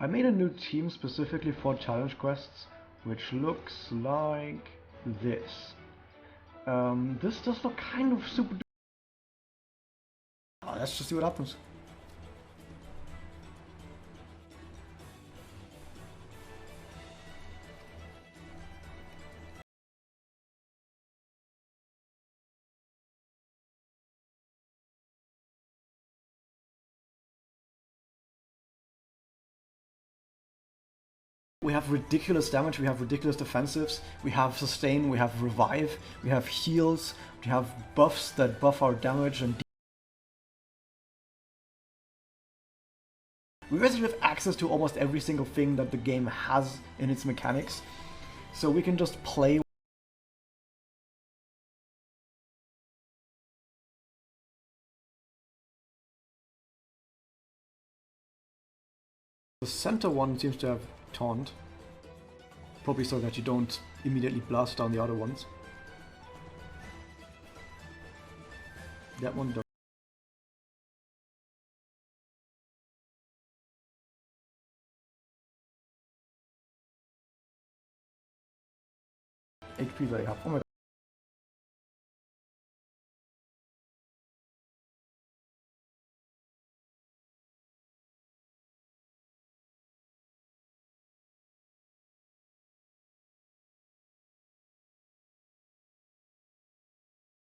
I made a new team specifically for challenge quests, which looks like this. This does look kind of super. Let's just see what happens. We have ridiculous damage, we have ridiculous defensives, we have sustain, we have revive, we have heals, we have buffs that buff our damage and we basically have access to almost every single thing that the game has in its mechanics. So we can just play. The center one seems to have taunt. Probably so that you don't immediately blast down the other ones. That one does. HP that I have. Oh my god.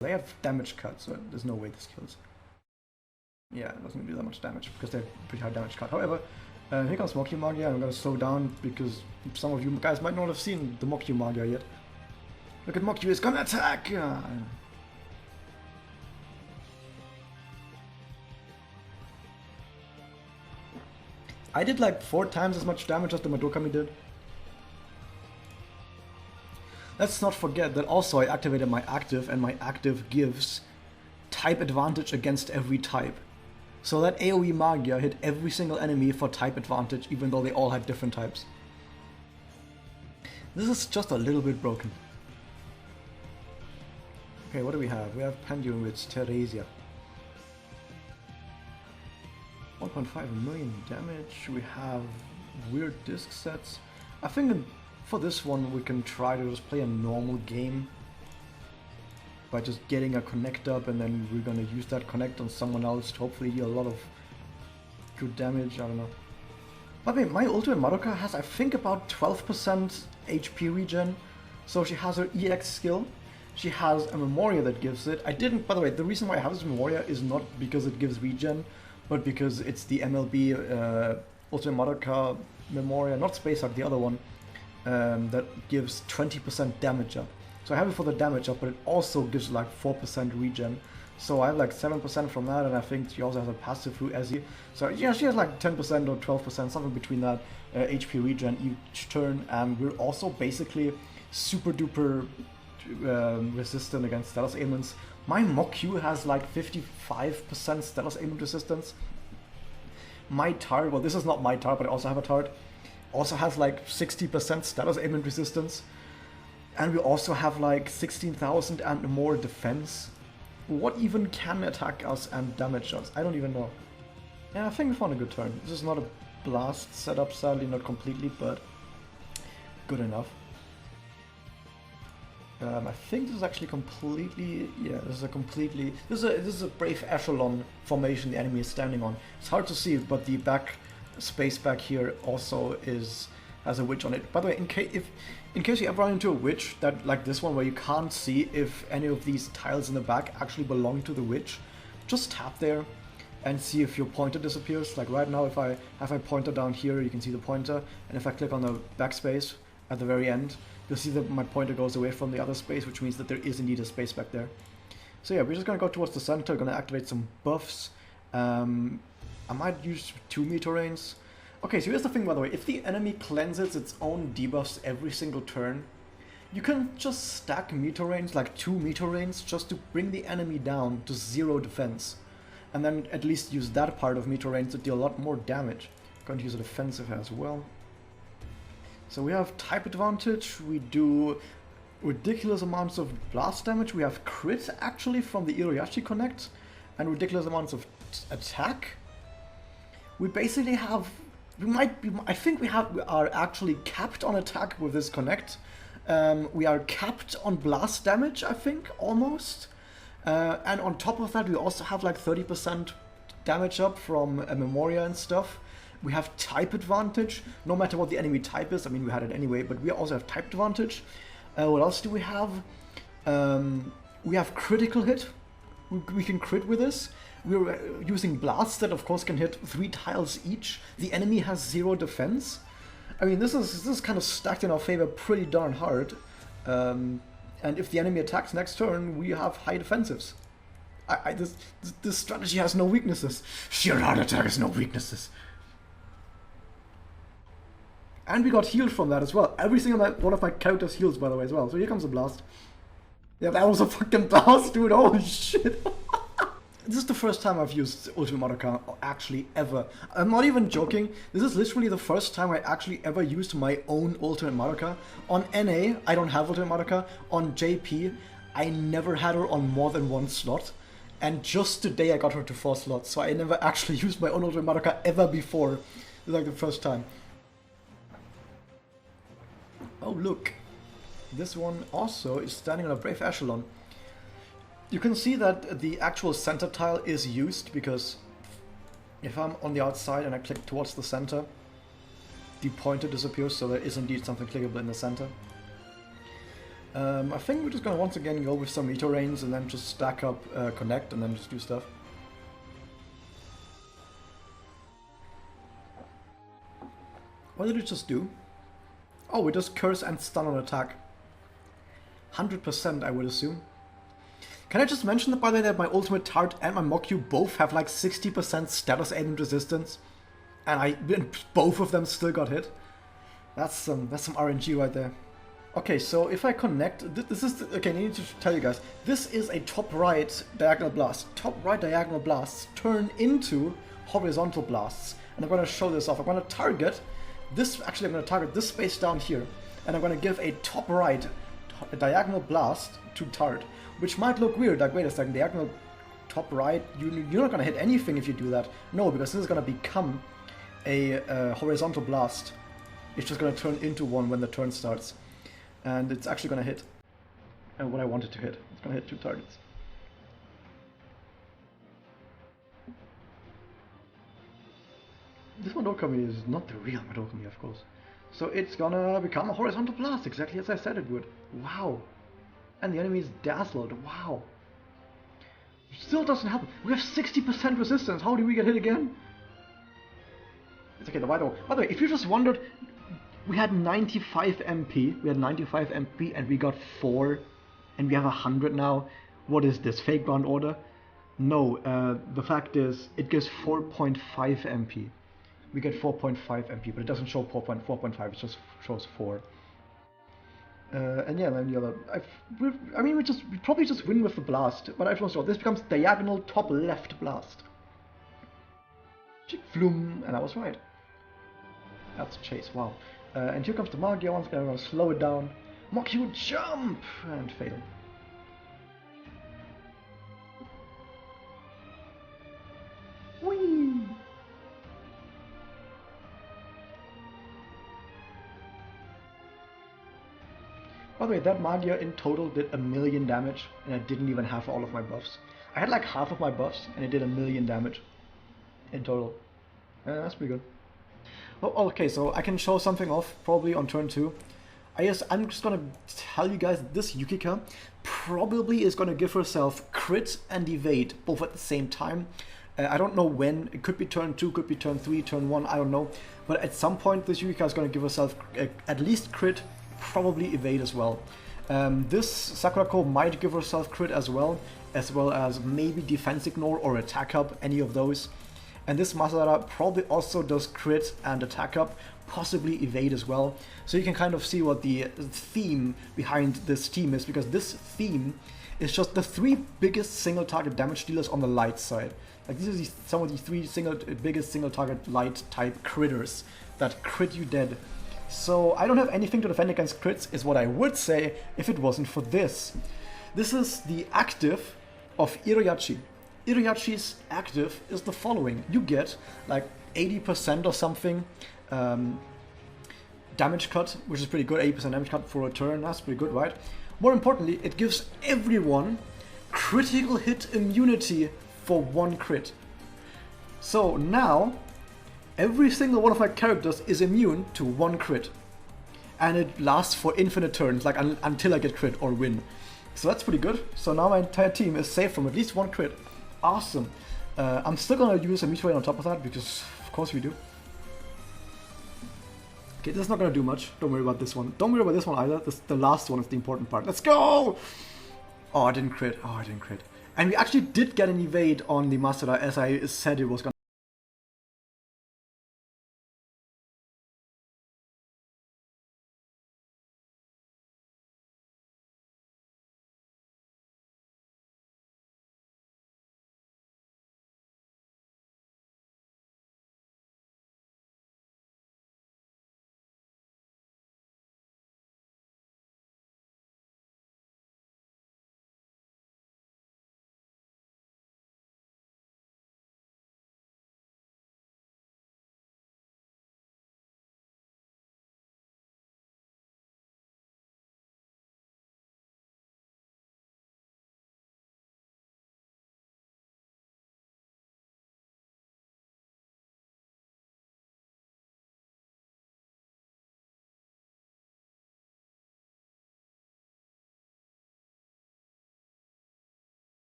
They have damage cut, so there's no way this kills. Yeah, it doesn't do that much damage because they're pretty high damage cut. However, here comes Mokyuu Magia. I'm gonna slow down because some of you guys might not have seen the Mokyuu Magia yet. Look at Mokyuu, it's gonna attack! I did like 4 times as much damage as the Madokami did. Let's not forget that also I activated my active, and my active gives type advantage against every type. So that AoE Magia hit every single enemy for type advantage, even though they all had different types. This is just a little bit broken. Okay, what do we have? We have Pendulum with Teresia. 1.5 million damage. We have weird disc sets. I think for this one we can try to just play a normal game by just getting a connect up, and then we're gonna use that connect on someone else to hopefully deal a lot of good damage. I don't know. By the way, my ultimate Madoka has, I think, about 12% HP regen. So she has her EX skill. She has a Memoria that gives it. I didn't, by the way, the reason why I have this Memoria is not because it gives regen, but because it's the MLB Ultimate Madoka Memoria, not Space Hug, the other one, that gives 20% damage up. So I have it for the damage up, but it also gives like 4% regen. So I have like 7% from that, and I think she also has a passive through Ezzy. So yeah, she has like 10% or 12%, something between that HP regen each turn, and we're also basically super duper resistant against status ailments. My Mokyuu has like 55% status ailment resistance. My Tart, well this is not my Tart, but I also have a Tart, also has like 60% status ailment resistance. And we also have like 16,000 and more defense. What even can attack us and damage us? I don't even know. Yeah, I think we found a good turn. This is not a blast setup, sadly, not completely, but good enough. I think this is actually completely, yeah, this is a Brave Echelon formation the enemy is standing on. It's hard to see, but the back space back here also has a witch on it. By the way, in case you ever run into a witch that like this one where you can't see if any of these tiles in the back actually belong to the witch, just tap there and see if your pointer disappears. Like right now, if I have my pointer down here, you can see the pointer, and if I click on the backspace at the very end, you'll see that my pointer goes away from the other space, which means that there is indeed a space back there. So yeah, we're just gonna go towards the center, gonna activate some buffs. I might use 2 Meteorains. Okay, so here's the thing, by the way, if the enemy cleanses its own debuffs every single turn, you can just stack Meteorains, like 2 Meteorains, just to bring the enemy down to 0 defense. And then at least use that part of Meteorains to deal a lot more damage. I'm going to use a defensive as well. So we have type advantage, we do ridiculous amounts of blast damage, we have crit actually from the Iroyashi Connect, and ridiculous amounts of attack. We basically have I think we are actually capped on attack with this connect. We are capped on blast damage, I think, almost. And on top of that, we also have like 30% damage up from Memoria and stuff. We have type advantage, no matter what the enemy type is. I mean, we had it anyway, but we also have type advantage. What else do we have? We have critical hit. We can crit with this. We're using blasts that, of course, can hit 3 tiles each. The enemy has 0 defense. I mean, this is kind of stacked in our favor pretty darn hard. And if the enemy attacks next turn, we have high defensives. This strategy has no weaknesses. Sheer hard attack has no weaknesses. And we got healed from that as well. Every single one of my characters heals, by the way, as well. So here comes a blast. Yeah, that was a fucking blast, dude. Holy shit. This is the first time I've used Ultimate Madoka, actually ever. I'm not even joking. This is literally the first time I actually ever used my own Ultimate Madoka. On NA, I don't have Ultimate Madoka. On JP, I never had her on more than 1 slot. And just today I got her to 4 slots. So I never actually used my own Ultimate Madoka ever before. This is like the first time. Oh, look. This one also is standing on a Brave Echelon. You can see that the actual center tile is used because if I'm on the outside and I click towards the center, the pointer disappears, so there is indeed something clickable in the center. I think we're just gonna once again go with some meter rains and then just stack up connect and then just do stuff. What did it just do? Oh, we just curse and stun on attack. 100% I would assume. Can I just mention that, by the way, that my Ultimate Tart and my Mokyuu both have like 60% status ailment resistance, and both of them still got hit. That's some RNG right there. Okay, so if I connect, this is okay. I need to tell you guys, this is a top right diagonal blast. Top right diagonal blasts turn into horizontal blasts, and I'm going to show this off. I'm going to target this. Actually, I'm going to target this space down here, and I'm going to give a top right diagonal blast to Tart. Which might look weird, like, wait a second, diagonal top right, you're not going to hit anything if you do that. No, because this is going to become a horizontal blast. It's just going to turn into one when the turn starts. And it's actually going to hit what I wanted to hit. It's going to hit 2 targets. This Madoka is not the real Madoka, of course. So it's going to become a horizontal blast, exactly as I said it would. Wow. And the enemy is dazzled. Wow. Still doesn't happen. We have 60% resistance. How do we get hit again? It's okay. By the way, if you just wondered, we had 95 MP. We had 95 MP and we got 4. And we have 100 now. What is this? Fake bound order? No. The fact is, it gives 4.5 MP. We get 4.5 MP, but it doesn't show 4.5. It just shows 4. And yeah, then the other. I mean, we probably just win with the blast, but I don't know. This becomes diagonal top left blast. Chick floom, and I was right. That's chase. Wow. And here comes the Magia once again. I'm gonna slow it down. Mokyuu jump and fail. Whee! By the way, that Magia in total did 1,000,000 damage, and I didn't even have all of my buffs. I had like half of my buffs, and it did 1,000,000 damage in total. That's pretty good. Oh, okay, so I can show something off probably on turn 2. I'm just gonna tell you guys this Yukika probably is gonna give herself crit and evade both at the same time. I don't know when. It could be turn 2, could be turn 3, turn 1, I don't know. But at some point this Yukika is gonna give herself at least crit, probably evade as well. This Sakurako might give herself crit as well as maybe defense ignore or attack up, any of those. And this Masada probably also does crit and attack up, possibly evade as well. So you can kind of see what the theme behind this team is, because this theme is just the 3 biggest single target damage dealers on the light side. Like these are some of the 3 biggest single target light type critters that crit you dead. So I don't have anything to defend against crits, is what I would say if it wasn't for this. This is the active of Iroyachi. Iroyachi's active is the following. You get like 80% or something damage cut, which is pretty good, 80% damage cut for a turn, that's pretty good, right? More importantly, it gives everyone critical hit immunity for 1 crit. So now, every single one of my characters is immune to 1 crit. And it lasts for infinite turns, like until I get crit or win. So that's pretty good. So now my entire team is safe from at least 1 crit. Awesome. I'm still gonna use a meteorite on top of that, because of course we do. Okay, this is not gonna do much. Don't worry about this one. Don't worry about this one either. The last one is the important part. Let's go! Oh, I didn't crit. Oh, I didn't crit. And we actually did get an evade on the Masada, as I said it was gonna.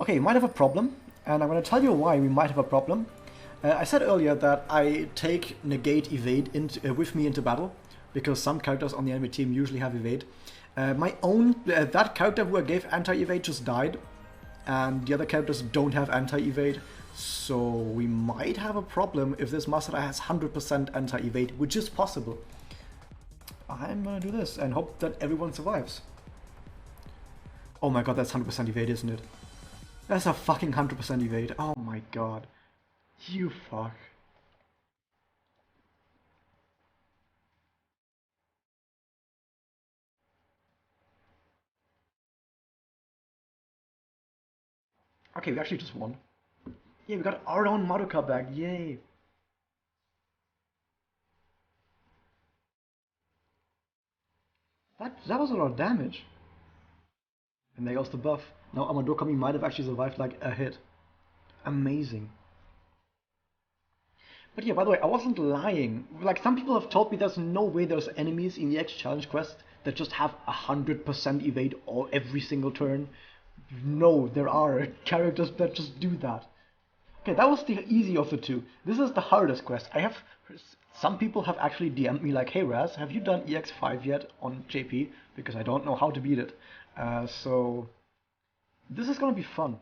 Okay, we might have a problem, and I'm going to tell you why we might have a problem. I said earlier that I take negate evade with me into battle, because some characters on the enemy team usually have evade. That character who I gave anti-evade just died, and the other characters don't have anti-evade, so we might have a problem if this Masada has 100% anti-evade, which is possible. I'm going to do this and hope that everyone survives. Oh my god, that's 100% evade, isn't it? That's a fucking 100% evade. Oh my god. You fuck. Okay, we actually just won. Yeah, we got our own Madoka back. Yay. That was a lot of damage. And there goes the buff. Now Amadokami might have actually survived like a hit. Amazing. But yeah, by the way, I wasn't lying. Like, some people have told me there's no way there's enemies in the X Challenge quest that just have 100% evade every single turn. No, there are characters that just do that. Okay, that was the easy of the two. This is the hardest quest. Some people have actually DM'd me like, hey Raz, have you done EX5 yet on JP? Because I don't know how to beat it. So this is gonna be fun.